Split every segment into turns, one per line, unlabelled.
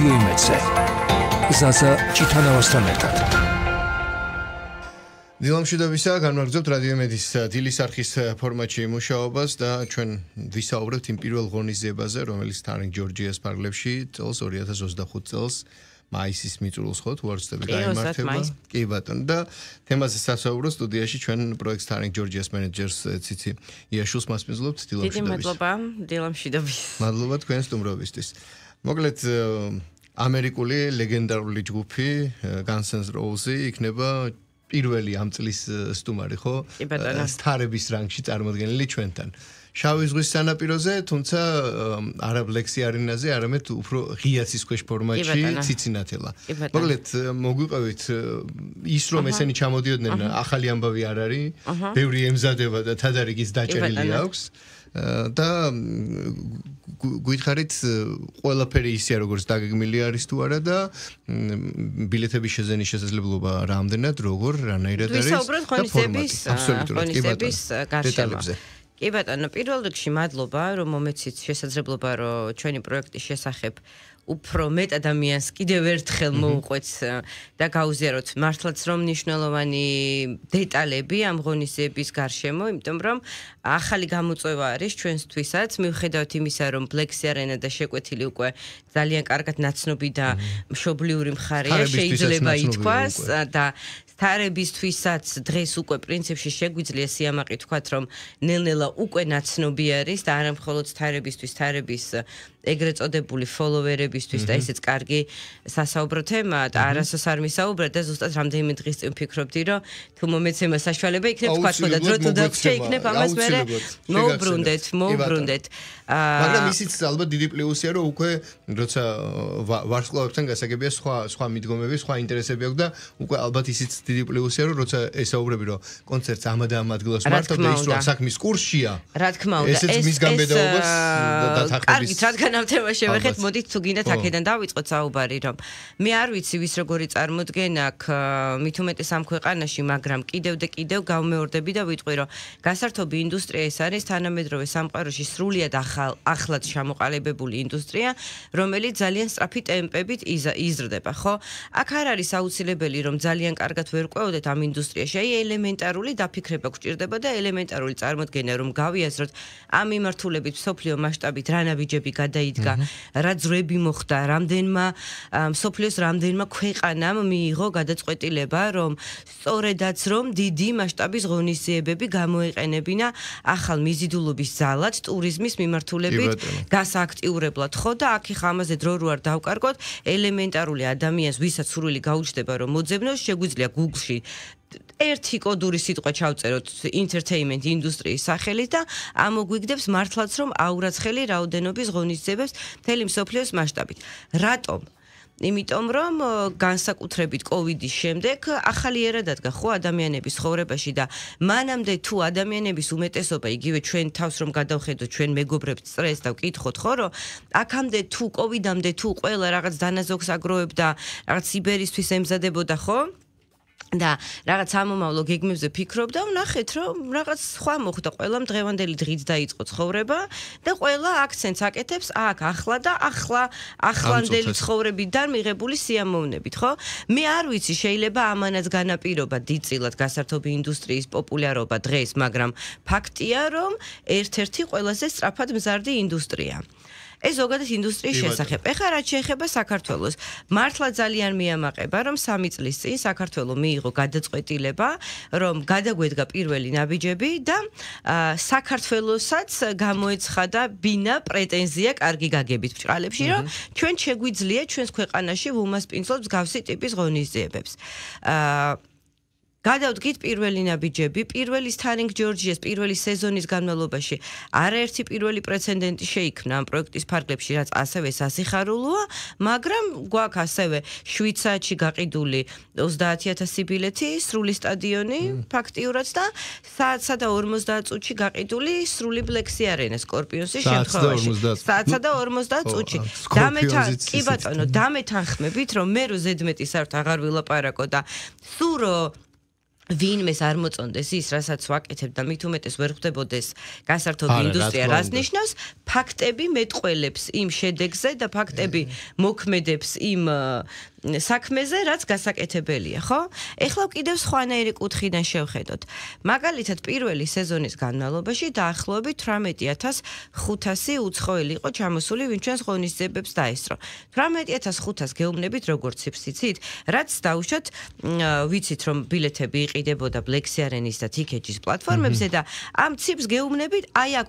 რადიო იმედზე. ზაზა ჩიტანავასთან ერთად.
დილამშვიდობისა, განმარჯობთ რადიო იმედის დილის არხის ფორმატში მუშაობას და ჩვენ ვისაუბრებთ იმ პირველ ღონისძიებაზე, რომელიც თარინგ ჯორჯიას პარკლებში წელს 2025 წელს მაისის მიწურულს ხო უარსდები გაიმართება. კი ბატონო და თემაზე სასაუბრო სტუდიაში ჩვენ პროექტ თარინგ ჯორჯიას მენეჯერს ციცი იაშულს მასპინძლობთ დილამშვიდობის.
დიდი მადლობა, დილამშვიდობის.
მადლობა თქვენ სტუმრობისთვის. მოკლედ ამერიკული ლეგენდარული ჯგუფი Guns N' Roses იქნება პირველი ამ წლის სტუმარი ხო? სტარების რანგში წარმოდგენილი ჩვენთან. შავი ზღვის სანაპიროზე, თუმცა არა ბლექსი არენაზე, არამედ უფრო ღიაცის ქვეშ ფორმატში ციცინათელა. მოკლედ მოგვიყევით ის რომ ესენი ჩამოდიოდნენ ახალი ამბავი არ არის, ბევრი ემზადება და თადარიგის დაჭერილი აქვს. და გითხარით ყველაფერი ისეა როგორც დაგეგმილი არის თუ არა და ბილეთების შეზენის შესაძლებლობა რამდენად როგორ რანაირად არის
ვისაუბროთ ღონისძიების
დეტალებზე.
კი ბატონო, პირველ რიგში მადლობა რომ მომეცით შესაძლებლობა რომ ჩვენი პროექტის შესახებ უფრო მეტ ადამიანს კიდევ ერთხელ მოუყვეთ და გაუზიაროთ მართლაც რომ მნიშვნელოვანი დეტალები ამ ღონისძიების გარშემო, იმიტომ რომ ახალი გამოწვევა არის ჩვენთვისაც, მიუხედავად იმისა, რომ Black-ი არენა და შეკვეთილი უკვე ძალიან კარგად ნაცნობი და მშობლიური მხარეა, შეიძლება ითქვას და თარებისთვისაც დღეს უკვე პრინციპში შეგვიძლია სიამაყი თქვათ, რომ ნელ-ნელა უკვე ნაცნობი არის და არა მხოლოდ თარებისთვის, თარების ეგრეთ წოდებული ფოლოვერებისთვის და ესეც კარგი სასაუბრო თემაა და არასოდეს არ მისაუბრეთ და ზუსტად რამდენიმე დღის წინ ვფიქრობდი, რომ თუ მომეცემა საშუალება იქნებ თქვათ და დრო თუ დაგვრჩა იქნებ ამას მერე მოუბრუნდეთ.
მაგრამ ისიც ალბათ დიდი პლუსია, რომ უკვე როცა ვარსკვლავებთან გასაგებია სხვა მიდგომები, სხვა ინტერესები აქვს და უკვე ალბათ ისიც დიდი პლუსია, რომ როცა ესაუბრები, რომ კონცერტს ამ და ამ ადგილას მართავ და ის რომ საქმის კურსშია.
რა თქმა უნდა,
ესეც მის გამბედაობას დათანხმების.
რადგან ამ თემას შევეხეთ, მოდით თუ გინდათ აქედან დავიწყოთ საუბარი, რომ მე არ ვიცი ვის როგორი წარმოდგენა აქვს მით უმეტეს ამ ქვეყანაში, მაგრამ კიდევ და კიდევ გავმეორდები და ვიტყვი, რომ გასართობი ინდუსტრია ეს არის თანამედროვე სამყაროში სრულიად ახლად ჩამოყალიბებული ინდუსტრია, რომელიც ძალიან სწრაფი ტემპებით იზრდება, ხო? აქ არ არის აუცილებელი, რომ ძალიან კარგად ვერ ყვეოდეთ ამ ინდუსტრიაში, აი ელემენტარული დაფიქრება გვჭირდება და ელემენტარული წარმოდგენა, რომ გავიაზროთ ამ მიმართულებით მსოფლიო მასშტაბით რა ნაბიჯები გადაიდგა, რა ძრები მოხდა, მსოფლიოს რამდენმა ქვეყანამ მიიღო გადაწყვეტილება, რომ სწორედაც რომ დიდი მასშტაბის ღონისძიებები გამოეყენებინა ახალ მიზიდულობის ძალად ტურიზმის მიმართულებით გასააქტიურებლად, ხო და აქ ხა ამაზე დრო რო არ დავკარგოთ, ელემენტარული ადამიანს, ვისაც სურვილი გაუჩნდება, რომ მოძებნოს, შეგვიძლია Google-ში ერთი კოდური სიტყვა ჩავწეროთ entertainment ინდუსტრიის სახელით და ამოგვიგდებს მართლაც რომ აურაცხელი რაოდენობის ღონისძიებებს მთელი მსოფლიოს მასშტაბით. რატომ? იმიტომ რომ განსაკუთრებით კოვიდის შემდეგ ახალი ერა დადგა ხო ადამიანების ცხოვრებაში და მანამდე თუ ადამიანების უმეტესობა იგივე ჩვენ თავს რომ გადავხედოთ ჩვენ მეგობრებს სტრესს და ვკითხოთ ხო რომ აქამდე თუ კოვიდამდე თუ ყველა რაღაც დანაზოგს აგროვებდა რაღაც სიბერისთვის ემზადებოდა ხო და რაღაც ამომავლო გეგმებზე ფიქრობდა, ვნახეთ რომ რაღაც სხვა მოხდა, ყველამ დღევანდელი დღით დაიწყო ცხოვრება და ყველა აქცენტს აკეთებს აქ ახლა და ახლანდელი ცხოვრებიდან მიღებული სიამოვნებით, ხო? მე არ ვიცი, შეიძლება ამანაც განაპირობა დიდწილად გასართობი ინდუსტრიის პოპულარობა დღეს, მაგრამ ფაქტია, რომ ერთ-ერთი ყველაზე სწრაფად მზარდი ინდუსტრია. ეს ზოგადად ინდუსტრიის შესახებ. ეხლა რაც შეეხება საქართველოს, მართლა ძალიან მიამაყება, რომ 3 წლის წინ საქართველო მიიღო გადაწყვეტილება, რომ გადაგვედგა პირველი ნაბიჯები და საქართველოსაც გამოეცხადა ბინა პრეტენზია კარგი გაგებით ბჭყალებში, რომ ჩვენ შეგვიძლია ჩვენს ქვეყანაში ვუმასპინძლოთ მსგავსი ტიპის ღონისძიებებს. გადავდგით პირველი ნაბიჯები, პირველი თარინგ ჯორჯიას პირველი სეზონის განმავლობაში არაერთი პირველი პრეცედენტი შეიქმნა ამ პროექტის ფარგლებში, რაც ასევე სასიხარულოა, მაგრამ გვაქვს ასევე შვიცარიაში გაყიდული 30,000 ბილეთი, სრული სტადიონი ფაქტიურად და საათსა და 50 წუთში გაყიდული სრული Black-ი არენა სკორპიონსის შემთხვევაში. საათსა და 50 წუთში. კი ბატონო, დამეთანხმებით, რომ მე რო ზედმეტი საერთოდ აღარ ვილაპარაკო და სურო ვინმეს არ მოწონდეს ის, რასაც ვაკეთებ და მით უმეტეს ვერ ხვდებოდეს გასართობი ინდუსტრია, რას ნიშნავს? ფაქტები მეტყველებს იმ შედეგზე და ფაქტები მოქმედებს იმ საქმეზე, რაც გასაკეთებელია, ხო? ეხლა კიდევ სხვანაირი კუთხიდან შევხედოთ. მაგალითად, პირველი სეზონის განმავლობაში დაახლოებით 18500 უცხოელი იყო ჩამოსული, ვინც ჩვენს ღონისძიებებს დაესწრო. 18500 გეუბნებით როგორც იცით, რაც დაუშვათ, ვიცით რომ ბილეთები იყიდებოდა Black Sea-რის და Ticket-ის პლატფორმებზე და ამ ციფრს გეუბნებით, აი აქ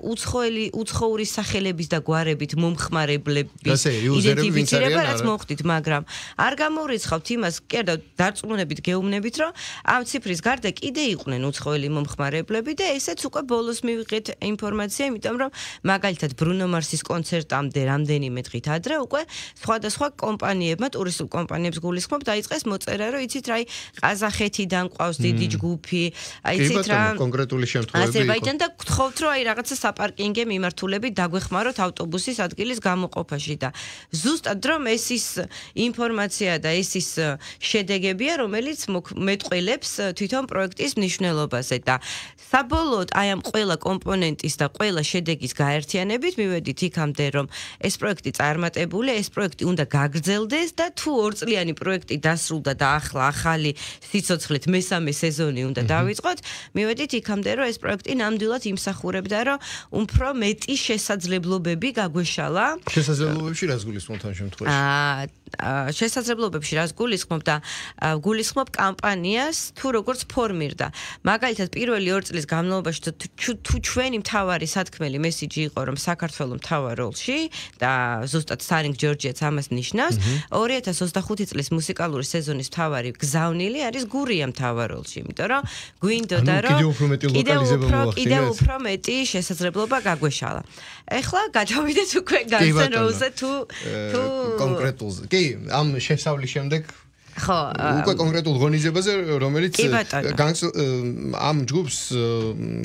უცხოური სახელების და გვარებით მომხმარებლების იდენტიფიცირება, რაც მოხდით, მაგრამ არ გამორიცხავთ იმას, კიდევ დარწმუნებით გეუბნებით, რომ ამ ციფრის გარდა კიდე იყვნენ უცხოელი მომხმარებლები და ესეც უკვე ბოლოს მივიღეთ ინფორმაცია, იმიტომ რომ მაგალითად ბრუნო მარსის კონცერტამდე რამდენიმე დღით ადრე უკვე სხვადასხვა კომპანიებმა, ტურისტულ კომპანიებს გულისხმობ დაიწყეს მოწერა, რომ იცით რა, ყაზახეთიდან ყავს დიდი ჯგუფი, აი იცით რა,
კონკრეტული შემთხვევები იყო.
აზერბაიჯანიდან და გთხოვთ, რომ აი რაღაცა საპარკინგე მიმართულებით დაგვეხმაროთ ავტობუსის ადგილის გამოყოფაში და ზუსტად რომ ეს ის ინფორმაცია და ეს ის შედეგებია, რომელიც მეტყველებს თვითონ პროექტის მნიშვნელობაზე და საბოლოოდ აი ამ ყველა კომპონენტის და ყველა შედეგის გაერთიანებით მივედით იქამდე, რომ ეს პროექტი წარმატებული, ეს პროექტი უნდა გაგრძელდეს და თუ 2 წლიანი პროექტი დასრულდა და ახლა ახალი სიცოცხლით მესამე სეზონი უნდა დავიწყოთ, მივედით იქამდე, რომ ეს პროექტი ნამდვილად იმსახურებდა, რომ უფრო მეტი შესაძლებლობები გაგვეშალა.
შესაძლებლობებში რას გულისხმობთ ამ შემთხვევაში?
შესაძლებლობებში რას გულისხმობ და გულისხმობ კამპანიას თუ როგორც ფორმირდა. მაგალითად პირველი 2 წლის განმავლობაში თუ ჩვენი მთავარი სათქმელი მესიჯი იყო რომ საქართველოს მთავარ როლში და ზუსტად Starring Georgia-ც ამას ნიშნავს 2025 წლის მუსიკალური სეზონის მთავარი გზავნილი არის გურია მთავარ როლში, იმიტომ რომ გვინდოდა რომ კიდევ უფრო მეტი შესაძლებლობა გაგვეშალა. ეხლა გადავიდეთ უკვე Guns N' Roses-ზე თუ
კონკრეტულზე. კი, ამ შესავლის შემდეგ
ხო,
უკვე კონკრეტულ ღონისძიებაზე, რომელიც ამ ჯგუფს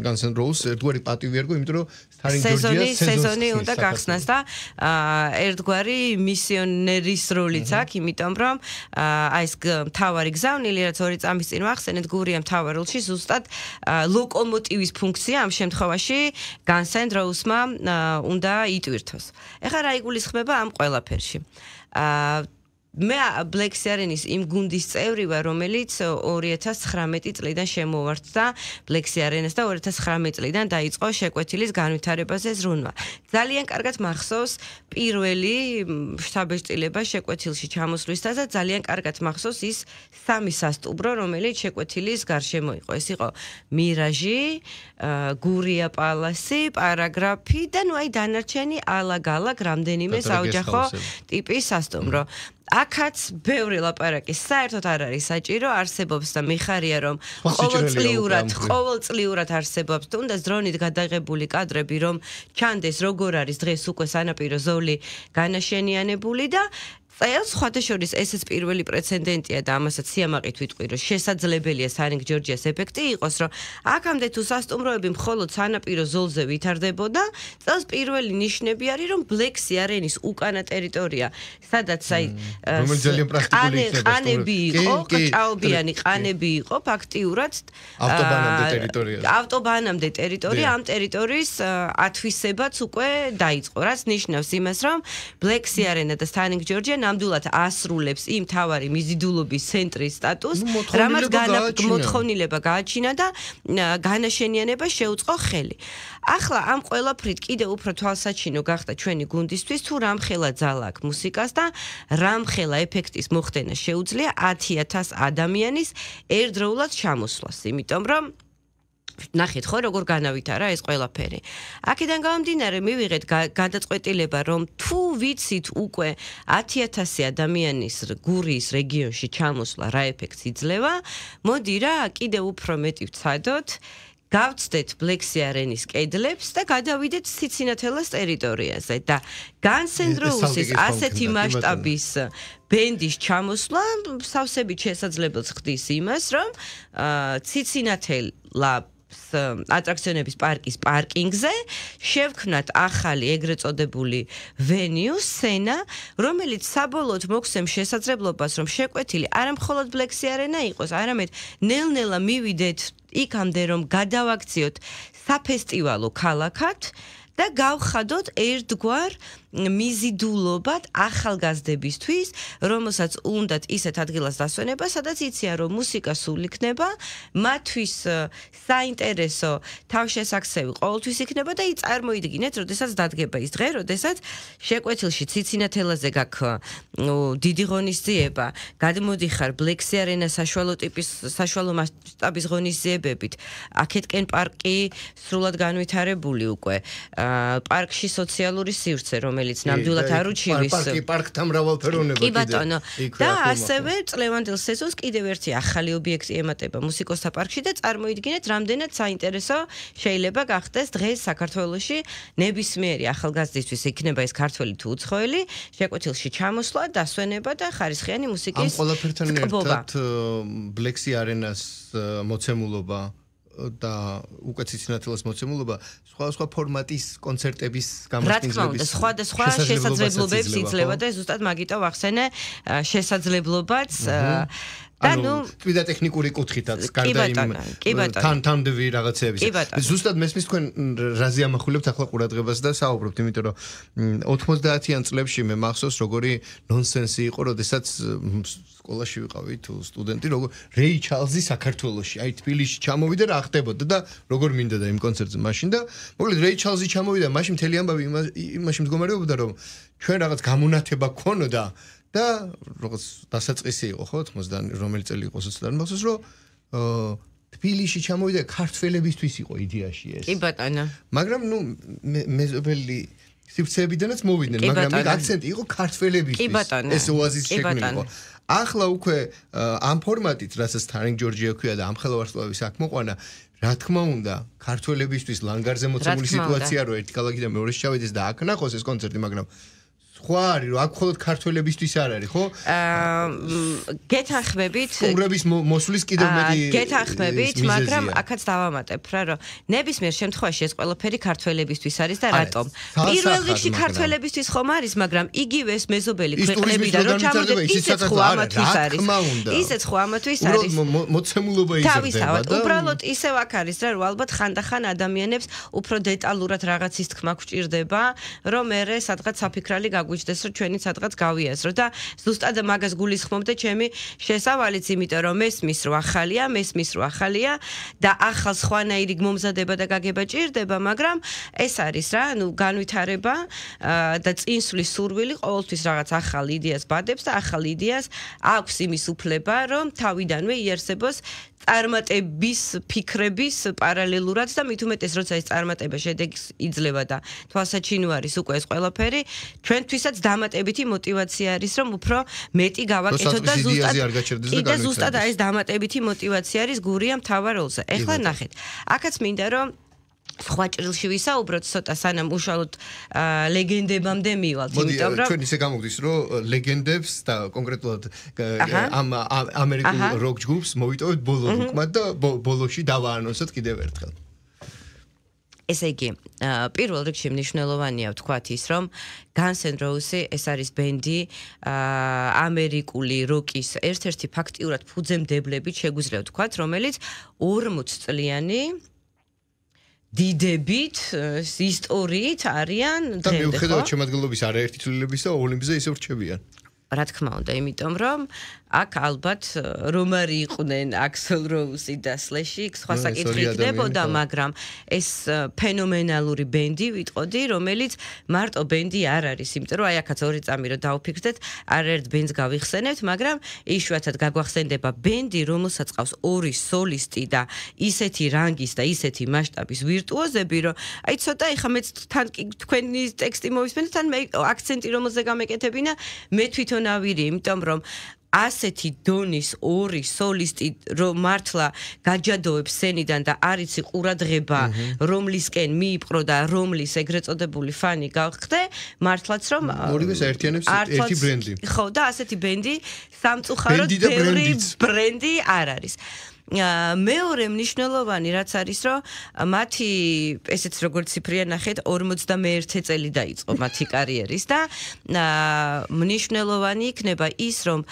Guns N' Roses ერთგვარი პატივი ერგო, იმიტომ რომ
სეზონი უნდა გახსნას და ერთგვარი მისიონერის როლიც აქვს, იმიტომ რომ აი ეს მთავარი გზავნილი, რაც 2 წამის წინ ვახსენეთ, გურია მთავარ როლში, ზუსტად ლოკომოტივის ფუნქცია ამ შემთხვევაში Guns N' Roses-მა უნდა იტვირთოს. ეხლა რა იგულისხმება ამ ყველაფერში? მე Black Sea-რის იმ გუნდის წევრი ვარ, რომელიც 2019 წლიდან შემოვარდა Black Sea-ს და 2019 წლიდან დაიწყო შეკვეთილის განვითარებაზე ზრუნვა. ძალიან კარგად მახსოვს პირველი შთაბეჭდილება შეკვეთილში ჩამოსვლისა და ძალიან კარგად მახსოვს ის 3 სასტუბრო, რომელიც შეკვეთილის გარშემო იყო. ეს იყო მირაჟი, გურია პალასი, პარაგრაფი და ნუ აი დანარჩენი ალაგ-ალაგ რამდენიმე საოჯახო ტიპის სასტუმრო. აქაც ბევრი ლაპარაკი საერთოდ არ არის საჭირო, არსებობს და მიხარია რომ ყოველწლიურად არსებობს თუნდაც დრონით გადაღებული კადრები რომ ჩანდეს როგორ არის დღეს უკვე სანაპირო ზოლი განაშენიანებული და წელს სხვადასხვა ესეც პირველი პრეცედენტია და ამასაც სიამაყით ვიტყვი რომ შესაძლებელია Starring Georgia-ს ეფექტი იყოს რომ აქამდე თუ სასტუმროები მხოლოდ სანაპირო ზოლზე ვითარდებოდა წელს პირველი ნიშნები არის რომ Black Sea-რის უკანა ტერიტორია სადაც აი ყანები იყო, ჭაობიანი ყანები იყო ფაქტიურად ავტობანამდე ტერიტორია ამ ტერიტორიის ათვისებაც უკვე დაიწყო რაც ნიშნავს იმას რომ Black Sea-რი და Starring Georgia ნამდვილად ასრულებს იმ თავარი მიზიდულობის ცენტრის სტატუსს, რამაც მოთხოვნილება გააჩინა და განაშენიანება შეუწყო ხელი. ახლა ამ ყველაფრით კიდევ უფრო თვალსაჩინო გახდა ჩვენი გუნდისთვის, თუ რამხელა ძალა აქვს მუსიკას და რამხელა ეფექტის მოხდენა შეუძლია 10,000 ადამიანის ერთდროულად ჩამოსვლას, იმიტომ რომ ნახეთ ხო როგორ განავითარა ეს ყველაფერი. აქედან გამომდინარე მივიღეთ გადაწყვეტილება რომ თუ ვიცით უკვე 10,000 ადამიანის გურიის რეგიონში ჩამოსვლა რა ეფექტს იძლევა, მოდი რა კიდევ უფრო მეტი ვცადოთ, გავცდეთ Black Sea-რის კედლებს და გადავიდეთ ციცინათელას ტერიტორიაზე და Guns N' Roses-ის ასეთი მასშტაბის ბენდის ჩამოსვლა სავსებით შესაძლებელს ხდის იმას, რომ ციცინათელა ატრაქციონების პარკის პარკინგზე შევქმნათ ახალი ეგრეთ წოდებული venue სცენა, რომელიც საბოლოოდ მოგცემს შესაძლებლობას, რომ შეკვეთილი არა მხოლოდ Black-Sea Arena იყოს, არამედ ნელ-ნელა მივიდეთ იქამდე, რომ გადავაქციოთ საფესტივალო ქალაქად და გავხადოთ ერთგვარ მიზიდულობად ახალგაზრდებისთვის, რომელსაც უნდათ ისეთ ადგილას დასვენება, სადაც იციან, რომ მუსიკა სულ იქნება, მათთვის საინტერესო თავშესაქსევი ყოველთვის იქნება და წარმოიდგინეთ, როდესაც დადგება ის დღე, როდესაც შეკვეთილში ციცინათელაზე გაქვს დიდი ღონისძიება, გადმოდიხარ Black-Sea Arena საშუალო მასშტაბის ღონისძიებებით, აქეთკენ პარკი სრულად განვითარებული უკვე, პარკში სოციალური სივრცე, რომელიც ნამდვილად არ უჩივის
პარკთან მრავალფეროვნება
კი ბატონო და ასევე წლევანდელ სეზონს კიდევ ერთი ახალი ობიექტი ემატება მუსიკოსთა პარკში და წარმოიდგინეთ რამდენად საინტერესო შეიძლება გახდეს დღეს საქართველოში ნებისმიერი ახალგაზრდისთვის იქნება ეს ქართველი თუ უცხოელი შეკვეთილში ჩამოსვლა დასვენება და ხარისხიანი მუსიკის
ამ ყველაფერთან ერთად Black-Sea Arena-ს მოცემულობა და უკვე ციცინათელას მოცემულობა სხვა ფორმატის კონცერტების გამართინებლების
სხვადასხვა შესაძლებლობებს იძლევა და ზუსტად მაგიტო ვახსენე შესაძლებლობაც და ნუ
თვიდა ტექნიკური კუთხითაც გარდა იმ თანამდები რაღაცეების ზუსტად მესმის თქვენ რაზე ამახვილებთ ახლა ყურადღებას და საუბრობთ იმიტომ რომ 90-იან წლებში მე მახსოვს როგორი ნონსენსი იყო როდესაც სკოლაში ვიყავი თუ სტუდენტი როგორ რეი ჩარლზი საქართველოში აი თბილისში ჩამოვიდა რა ხდებოდა და როგორ მინდა და იმ კონცერტზე მაშინ და მოკლედ რეი ჩარლზი ჩამოვიდა მაშინ მთელი ამბავი იმაში მდგომარეობდა რომ ჩვენ რაღაც გამონათება გქონოდა და რაღაც დასაწყისი იყო ხო 90 რომელი წელი იყო სულ მახსოვს რომ თბილისში ჩამოვიდა ქართველებისთვის იყო იდეაში ეს
კი ბატონო
მაგრამ ნუ მეზობელი სივრცეებიდანაც მოვიდნენ მაგრამ იქ აქცენტი იყო ქართველებისთვის ეს ოაზის შექმნა იყო ახლა უკვე ამ ფორმატით რასაც Starring Georgia ქვია და ამ ხელოვანების აქ მოყვანა რა თქმა უნდა ქართველებისთვის ლანგარზე მოცემული სიტუაცია რო ერთი ქალაქიდან მეორეში ჩავიდეს და აქ ნახოს ეს კონცერტი მაგრამ სხვა არის რომ აქ მხოლოდ ქართველებისთვის არ არის ხო
გეთანხმებით
სტუმრების მოსვლის კიდევ მეტი
გეთანხმებით მაგრამ აქაც დავამატებ რა რომ ნებისმიერ შემთხვევაში ეს ყველაფერი ქართველებისთვის არის და რატომ პირველ რიგში ქართველებისთვის ხომ არის მაგრამ იგივე ეს მეზობელი ქვეყნებიდან რომ ჩამოდეთ ისეც ხო ამათვის არის ისეც ხო ამათვის არის
მოცემულობა იზრდება
თავისთავად უბრალოდ ისევ აქ არის რა რომ ალბათ ხანდახან ადამიანებს უფრო დეტალურად რაღაცის თქმა გვჭირდება რომ მე სადღაც საფიქრალი გვიჩდეს რომ ჩვენი სადღაც გავიაზრო და ზუსტად მაგას გულისხმობ და ჩემი შესავალიც იმიტომ რომ მესმის რომ ახალია და ახალ სხვანაირი მომზადება და გაგება ჭირდება მაგრამ ეს არის რა ნუ განვითარება და წინსვლის სურვილი ყოველთვის რაღაც ახალ იდეას ბადებს და ახალ იდეას აქვს იმის უფლება რომ თავიდანვე იარსებოს წარმატების ფიქრების პარალელურად და მით უმეტეს როცა ეს წარმატება შედეგს იძლევა და თვალსაჩინო არის უკვე ეს ყველაფერი ჩვენთვისაც დამატებითი мотиваცია არის რომ უფრო მეტი გავაკეთოთ და ზუსტად ეს დამატებითი мотиваცია არის გურია მთავარ როლზე. ეხლა ნახეთ. აქაც მინდა რომ სხვა ჭრილში ვისაუბროთ ცოტა სანამ უშუალოდ ლეგენდებამდე მივალთ იმიტომ რომ
ჩვენ ისე გამოგდის რომ ლეგენდებს და კონკრეტულად ამ ამერიკულ როკ ჯგუფს მოვიტოვეთ ბოლო როკმად და ბოლოში დავაანონსოთ კიდევ ერთხელ
ესე იგი პირველ რიგში მნიშვნელოვანია ვთქვათ ის რომ Guns N' Roses ეს არის ბენდი ამერიკული როკის ერთ-ერთი ფაქტიურად ფუძემდებლებით შეგვიძლია ვთქვათ რომელიც 40 წლიანი დიდებით ისტორიით არიან
და მიუხედავად შემადგენლობის არაერთი ცვლილებისა და ოლიმპზე ისევ რჩებიან
რა თქმა უნდა იმიტომ რომ აქ ალბათ რომ არ იყვნენ Axl Rose და Slash სხვა საკითხი იქნებოდა მაგრამ ეს ფენომენალური ბენდი ვიტყოდი რომელიც მარტო ბენდი არ არის იმიტომ რომ აი აქაც ორი წამი რომ დავფიქრდეთ არაერთ ბენდს გავიხსენებთ მაგრამ იშვიათად გაგვახსენდება ბენდი რომელსაც ყავს ორი სოლისტი და ისეთი რანგის და ისეთი მასშტაბის ვირტუოზები რომ აი ცოტა ეხა მე თან თქვენი ტექსტი მოვისმენთ თან მე აქცენტი რომელზე გამეკეთებინა მე თვითონ ავირი იმიტომ რომ ასეთი დონის ორი სოლისტი რომ მართლა გაჯადოებს სცენიდან და არიცი ყურადღება რომლისკენ მიიპყრო და რომლის ეგრეთ წოდებული ფანი გავხდე მართლაც რომ
ორივეს აერთიანებს ერთი ბრენდი
ხო და ასეთი ბენდი სამწუხაროდ ბევრი ბრენდი არ არის მეორე მნიშვნელოვანი რაც არის, რომ მათი ესეც როგორც ციფრია ნახეთ 51 წელი დაიწყო მათი კარიერის და მნიშვნელოვანი იქნება ის, რომ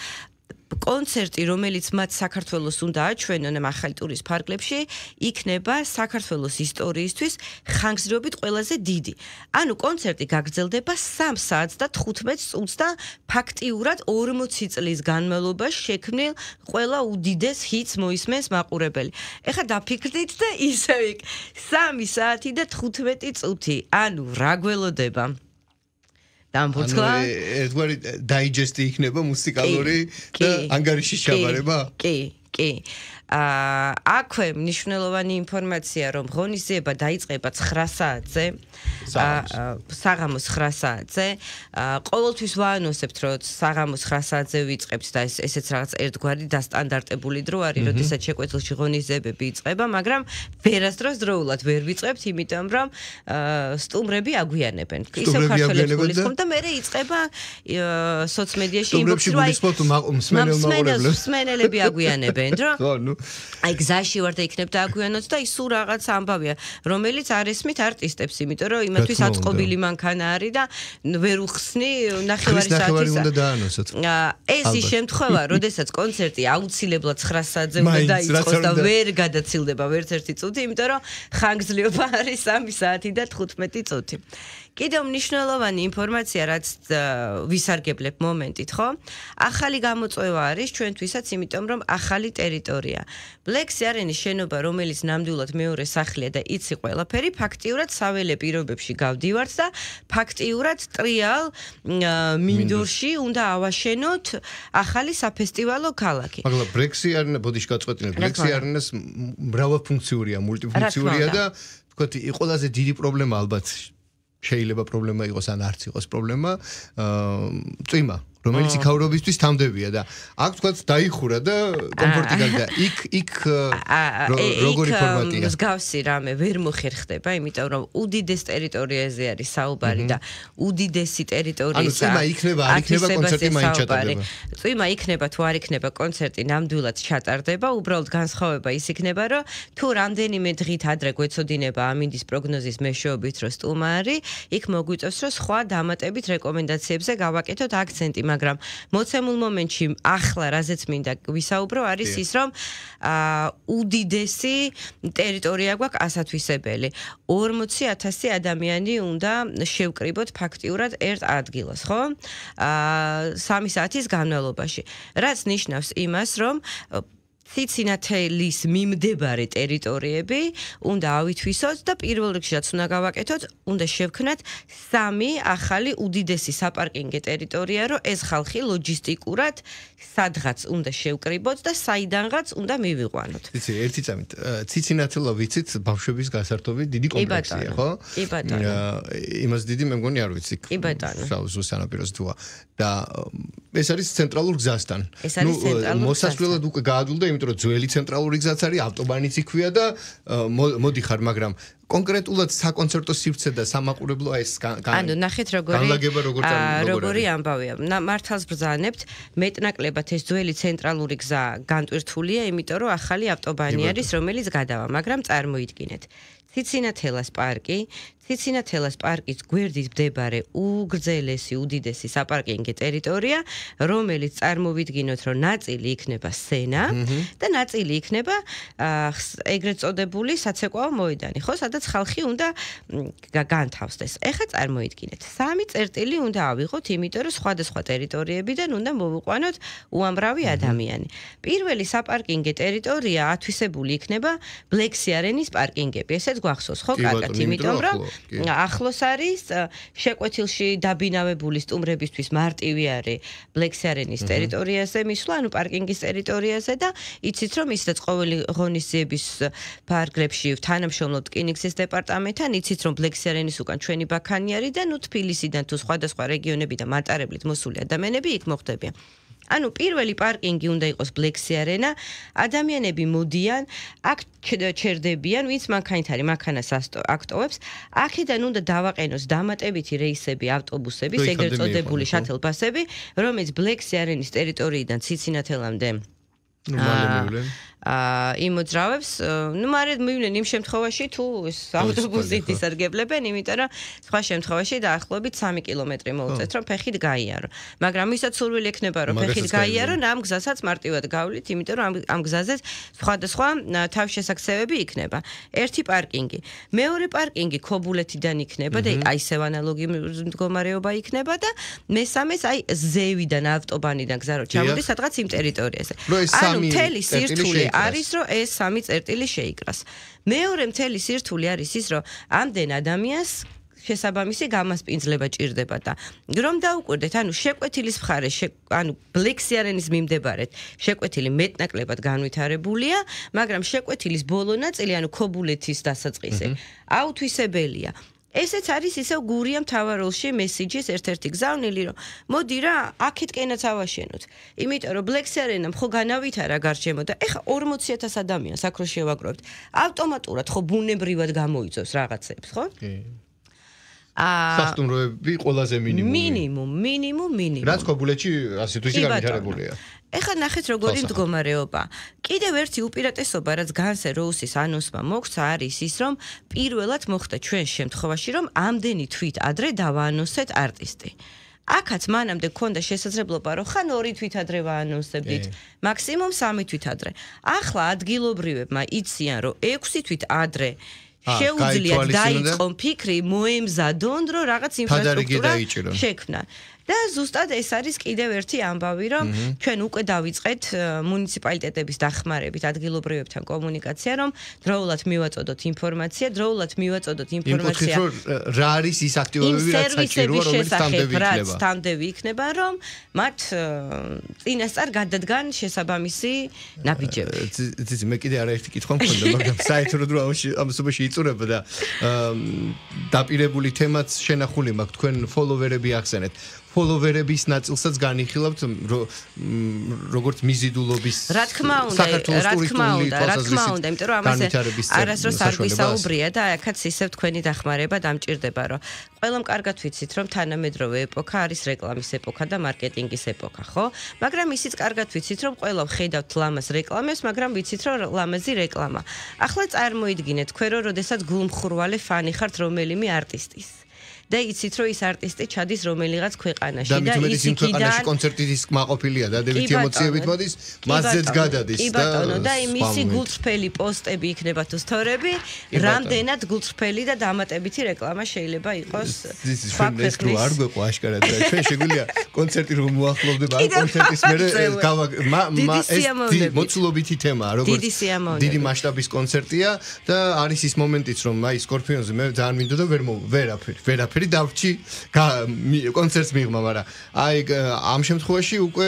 კონცერტი, რომელიც მათ საქართველოს უნდა აჩვენონ ახალი ტურის ფარგლებში, იქნება საქართველოს ისტორიისთვის ხანგრძლივობით ყველაზე დიდი. ანუ კონცერტი გაგრძელდება 3 საათს და 15 წუთს და ფაქტიურად 40 წლის განმავლობაში შექმნილ ყველა უდიდეს ჰიტს მოისმენს მაყურებელი. ეხლა დაფიქრდით და ისევ 3 საათი და 15 წუთი. ანუ რა გველოდება?
ერთგვარი დაიჯესტი იქნება მუსიკალური და ანგარიში ჩაბარება?
კი. აქვე მნიშვნელოვანი ინფორმაცია, რომ ღონისძიება დაიწყება 9 საათზე, საღამოს 9 საათზე. ყოველთვის ვაანონსებთ, რომ საღამოს 9 საათზე ვიწყებთ და ესეც რაღაც ერთგვარი დასტანდარტებული დრო არის, როდესაც შეკვეთილში ღონისძიებები იწყება, მაგრამ ვერასდროს დროულად ვერ ვიწყებთ, იმიტომ რომ სტუმრები აგვიანებენ. ისევ ქართველებს გულისხმობ და მერე იწყება სოციმედიაში
ინბოქსი
მსმენელები აგვიანებენ, რომ აი გზაში ვარ და იქნებ დააგვიანოთ და ის სულ რაღაც ამბავია, რომელიც არ ესმით არტისტებს, იმიტომ რომ იმათთვის აწყობილი მანქანა არის და ვერ უხსნი ნახევარი საათის. ეს ის შემთხვევა, როდესაც კონცერტი აუცილებლად 9 საათზე უნდა დაიწყოს და ვერ გადაცილდება ვერც ერთი წუთი, იმიტომ რომ ხანგრძლივობა არის 3 საათი და 15 წუთი. კიდევ მნიშვნელოვანი ინფორმაცია, რაც ვისარგებლებ მომენტით, ხო? ახალი გამოწვევა არის ჩვენთვისაც, იმიტომ რომ ახალი ტერიტორია. Black Sea Arena-ის შენობა, რომელიც ნამდვილად მეორე სახლია და იცი ყველაფერი, ფაქტიურად საველე პირობებში გავდივართ და ფაქტიურად ტრიალ მინდორში უნდა ავაშენოთ ახალი საფესტივალო ქალაქი.
მაგრამ Black Sea Arena ბოდიში გაწყვეტილებ, Black Sea Arena-ს მრავალფუნქციურია, მულტიფუნქციურია და თქვათ, ყველაზე დიდი პრობლემა ალბათ შეიძლება პრობლემა იყოს ან არც იყოს პრობლემა, წვიმა, რომელიც იქაურობისთვის თამდებია და აქ თქვათ დაიხურა და კომფორტი გაგდა. იქ როგორი ფორმატია?
მსგავსი რამე ვერ მოხერხდება, იმიტომ რომ უდიდეს ტერიტორიაზე არის საუბარი და უდიდესი ტერიტორიის
წვიმა იქნება, არ იქნება კონცერტი მაინც ჩატარდება.
წვიმა იქნება თუ არ იქნება კონცერტი ნამდვილად ჩატარდება, უბრალოდ განსხვავება ის იქნება, რომ თუ რამდენიმე დღით ადრე გვეცოდინება ამინდის პროგნოზის მეშვეობით, რომ სტუმარი, იქ მოგვიწევს, რომ სხვა დამატებით რეკომენდაციებზე გავაკეთოთ აქცენტი, მაგრამ მოცემულ მომენტში ახლა რაზეც მინდა ვისაუბრო არის ის, რომ უდიდესი ტერიტორია გვაქვს ასათვისებელი. 40,000 ადამიანი უნდა შევკრიბოთ ფაქტიურად ერთ ადგილას, ხო? 3 საათის განმავლობაში. რაც ნიშნავს იმას, რომ ციცინათელის მიმდებარე ტერიტორიები უნდა ავითვისოთ და პირველ რიგში რაც უნდა გავაკეთოთ, უნდა შევქმნათ 3 ახალი უდიდესი საპარკინგე ტერიტორია, რომ ეს ხალხი ლოჯისტიკურად სადღაც უნდა შევკრიბოთ და საიდანღაც უნდა მივიყვანოთ.
იცი, ერთი წამით, ციცინათელა ვიცით, ბავშვების გასართობი დიდი კომპლექსია, ხო?
კი ბატონო.
იმას დიდი მე მგონი არ ვიცი.
კი ბატონო.
ზუსტ სანაპიროს თუა და ეს არის ცენტრალურ გზასთან. მოსასვლელად უკვე გაადვილდა, იმიტომ რომ ძველი ცენტრალური გზაც არის, ავტობანიც იქვია და მოდიხარ, მაგრამ კონკრეტულად საკონცერტო სივრცე და სამაყურებლო ეს
ანუ ნახეთ როგორი ამბავია. მართალს ბრძანებთ, მეტნაკლებად ეს ძველი ცენტრალური გზა განტვირთულია, იმიტომ რომ ახალი ავტობანი არის, რომელიც გადავა, მაგრამ წარმოიდგინეთ. ციცინათელას პარკი, ციცინათელას პარკის გვერდით მდებარე უგრძელესი, უდიდესი საპარკინგე ტერიტორია, რომელიც წარმოვიდგინოთ, რომ ნაწილი იქნება სცენა და ნაწილი იქნება ეგრეთ წოდებული საცეკვაო მოედანი, ხო, სადაც ხალხი უნდა განთავსდეს. ეხლა წარმოიდგინეთ, 3 წერტილი უნდა ავიღოთ, იმიტომ რომ სხვადასხვა ტერიტორიებიდან უნდა მოვიყვანოთ უამრავი ადამიანი. პირველი საპარკინგე ტერიტორია ათვისებული იქნება Black Sea Arena-ის პარკინგები. ესეც გვახსოვს, ხო, კარგად, იმიტომ რომ ახლოს არის შეკვეთილში დაბინავებული სტუმრებისთვის მარტივი არის Black Sea Arena-ის ტერიტორიაზე მისვლა, ანუ პარკინგის ტერიტორიაზე და იცით რომ ისედაც ყოველი ღონისძიების ფარგლებში თანამშრომლობთ რკინიგზის დეპარტამენტთან, იცით რომ Black Sea Arena-ის უკან ჩვენი ბაქანი არის და ნუ თბილისიდან თუ სხვადასხვა რეგიონებიდან მატარებლით მოსული ადამიანები იქ მოხვდებიან. ანუ პირველი პარკინგი უნდა იყოს Black Sea Arena, ადამიანები მოდიან, აქ ჩერდებიან, ვინც მანქანით არის, მანქანას აქტოვებს, აქედან უნდა დავაყენოს დამატებითი რეისები, ავტობუსები, ეგრეთ წოდებული შატლ ბასები, რომელიც Black Sea Arena-ის ტერიტორიიდან ციცინათელამდე იმოძრავებს, ну, მაგრამ მივნენ იმ შემთხვევაში თუ ავტობუსით ისარგებლებენ, იმიტომ რომ სხვა შემთხვევაში დაახლოებით 3 კილომეტრი მოუწევთ, რომ ფეხით გაიარო. მაგრამ ისაც სურვილი ექნება, რომ ფეხით გაიარო, ამ გზასაც მარტივად გავლით, იმიტომ რომ ამ გზაზე სხვადასხვა თავშესაქცევები იქნება. ერთი პარკინგი, მეორე პარკინგი ქობულეთიდან იქნება და აი ისევ ანალოგი მდგომარეობა იქნება და მესამეს აი ზევიდან ავტობანიდან გზა რო ჩამოდის სადღაც იმ ტერიტორიაზე. ანუ მთელი სირთულე არის რომ ეს 3 წერტილი შეიკრას. მეორე მთელი სირთულე არის ის რომ ამდენ ადამიანს შესაბამისი გამასპინძლება ჭირდება და რომ დაუკვირდეთ, ანუ შეკვეთილის მხარე, ანუ ბლექსიანის მიმდებარედ შეკვეთილი მეტნაკლებად განვითარებულია, მაგრამ შეკვეთილის ბოლო ნაწილი, ანუ ქობულეთის დასაწყისი, აუთვისებელია. ესეც არის ისევ გურია მთავაროლში მესიჯის ერთ-ერთი გზავნილი, რომ მოდი რა, აქეთკენაც ავაშენოთ. იმიტომ რომ ბლექსიანამ ხო განავითარა გარშემო და ეხა 40,000 ადამიანს აქ რო შევაგროვებთ, ავტომატურად ხო ბუნებრივად გამოიწევს რაღაცებს, ხო?
სასტუმროები ყველაზე მინიმუმი. რაც ქობულეთში ასე თუ ისე განვითარებულია.
ეხლა ნახეთ როგორი მდგომარეობა. კიდევ ერთი უპირატესობა, რაც განსე როუსის ანონსმა მოგვცა, არის ის, რომ პირველად მოხდა ჩვენ შემთხვევაში, რომ ამდენი თვით ადრე დავაანონსეთ არტისტი. აქაც მანამდე გქონდა შესაძლებლობა, რომ ხან 2 თვით ადრე ვაანონსებდით, მაქსიმუმ 3 თვით адრე. ახლა ადგილობრივებმა იციან, რომ 6 თვით ადრე შეუძლიათ დაიწყონ ფიქრი, მოემზადონ, რომ რაღაც ინფრასტრუქტურა შექმნან. და ზუსტად ეს არის კიდევ ერთი ამბავი, რომ ჩვენ უკვე დავიწყეთ მუნიციპალიტეტების დახმარებით ადგილობრივებთან კომუნიკაცია, რომ დროულად მივაწოდოთ ინფორმაცია,
რა არის ის აქტივობები, რაც საჭიროა, რომელიც
თამდები იქნება, რომ მათ წინასწარ გადადგან შესაბამისი ნაბიჯები.
ძიძი, მე კიდე არაერთი კითხვა მქონდა, მაგრამ საერთოდ რომ ამასობაში იწურება და დაპირებული თემაც შენახული მაქვს, თქვენ ფოლოვერები ახსენეთ. ფოლოვერების ნაწილსაც განიხილავთ როგორც მიზიდულობის საქართველოს
ტურისტული იმიტომ რომ ამაზე არასდროს არ გვისაუბრია და აქაც ისევ თქვენი დახმარება დამჭირდება რომ ყველამ კარგად ვიცით რომ თანამედროვე ეპოქა არის რეკლამის ეპოქა და მარკეტინგის ეპოქა ხო მაგრამ ისიც კარგად ვიცით რომ ყველა ვხედავთ ლამაზ რეკლამებს მაგრამ ვიცით რომ ლამაზი რეკლამა ახლა წარმოიდგინეთ თქვენ რომ როდესაც გულმხურვალე ფანი ხართ რომელიმე არტისტის და იცით რომ ის არტისტი ჩადის რომელიღაც ქვეყანაში
და ის ქვეყანაში კონცერტის კმაყოფილია და დადებითი ემოციებით მოდის მასზეც გადადის
და მისი გულწრფელი პოსტები იქნება თუ სტორები რამდენად გულწრფელი და დამატებითი რეკლამა შეიძლება იყოს
ეს რო არ გვეყო აშკარად და ჩვენ შეგვიძლია კონცერტი რომ მოახლოვდება ამ კონცერტის მერე ეს მოცულობითი თემაა როგორც დიდი მასშტაბის კონცერტია და არის ის მომენტიც რომ აი სკორპიონზე მე ძალიან მინდოდა ვერაფერი დავჭი კონცერტს მიღმა, მაგრამ აი ამ შემთხვევაში უკვე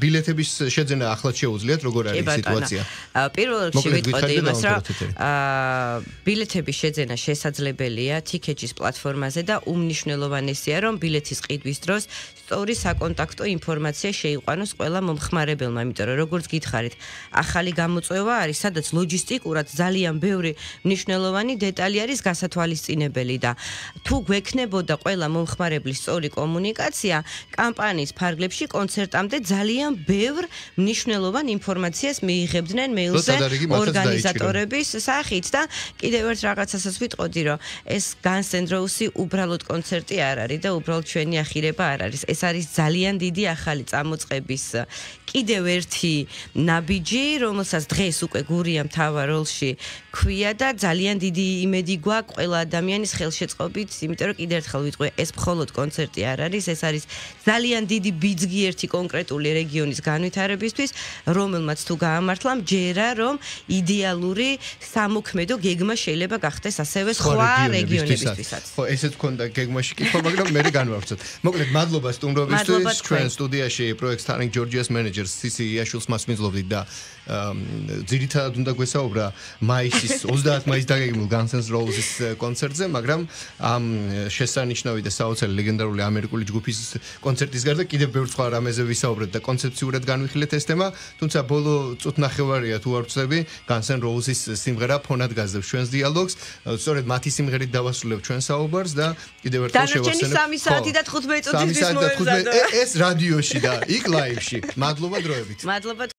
ბილეთების შეძენა ახლად შეუძლიათ, როგორ არის სიტუაცია?
პირველ რიგში ვიტყოდი იმას, რომ ბილეთების შეძენა შესაძლებელია TICKET-ის პლატფორმაზე და უმნიშვნელოვანესია, რომ ბილეთის ყიდვის დროს სწორი საკონტაქტო ინფორმაცია შეიყვანოს ყველა მომხმარებელმა, იმიტომ რომ როგორც გითხარით, ახალი გამოწვევა არის, სადაც ლოჯისტიკურად ძალიან ბევრი მნიშვნელოვანი დეტალი არის გასათვალისწინებელი და თუ გვექნებოდა ყველა მომხმარებლის სწორი კომუნიკაცია, კამპანიის ფარგლებში კონცერტამდე ძალიან ბევრ მნიშვნელოვან ინფორმაციას მიიღებდნენ მეილზე ორგანიზატორების სახით და კიდევ ერთ რაღაცასაც ვიტყოდი, რომ ეს Guns N' Roses უბრალოდ კონცერტი არ არის და უბრალოდ ჩვენი ახირება არ არის. ეს არის ძალიან დიდი ახალი წამოწყების კიდევ ერთი ნაბიჯი, რომელსაც დღეს უკვე გურია მთავარ როლში ქვია და ძალიან დიდი იმედი გვაქვს ყველა ადამიანის ხელშეწყობით, იმიტომ რომ კიდევ ერთხელ ვიტყვი, ეს მხოლოდ კონცერტი არ არის, ეს არის ძალიან დიდი ბიძგი ერთი კონკრეტული რეგიონის განვითარებისთვის, რომელმაც თუ გაამართლა, მჯერა რომ idеალური სამოქმედო გეგმა შეიძლება გახდეს ასევე სხვა რეგიონებისთვისაც.
ხო, ესეც გქონდა გეგმაში კითხვა, მაგრამ მე განვავრცოთ. მოკლედ, მადლობა სტუმრობისთვის, ჩვენ სტუდიაში პროექტ Starring Georgia's Managers CC იაშვილს მასმინძლობდით და ძირითადად უნდა გვესაუბრა მაისის 30 მაისს დაგეგმილ Guns N' Roses კონცერტზე, მაგრამ ამ შესანიშნავი და საოცარი ლეგენდარული ამერიკული ჯგუფის კონცერტის გარდა კიდევ ბევრ სხვა რამეზე ვისაუბრეთ და კონცეფციურად განვიხილეთ ეს თემა, თუმცა ბოლო წუთნახევარია თუ არ ვწდები, Guns N' Roses სიმღერა ფონად გაძლევს ჩვენს დიალოგს, სწორედ მათი სიმღერით დავასრულებ ჩვენ საუბარს და კიდევ ერთხელ შევახსენებ.
დანარჩენი 3 საათი და 15 წუთისთვის მოემზადო.
ეს რადიოში და იქ ლაივში. მადლობა დროებით.
მადლობა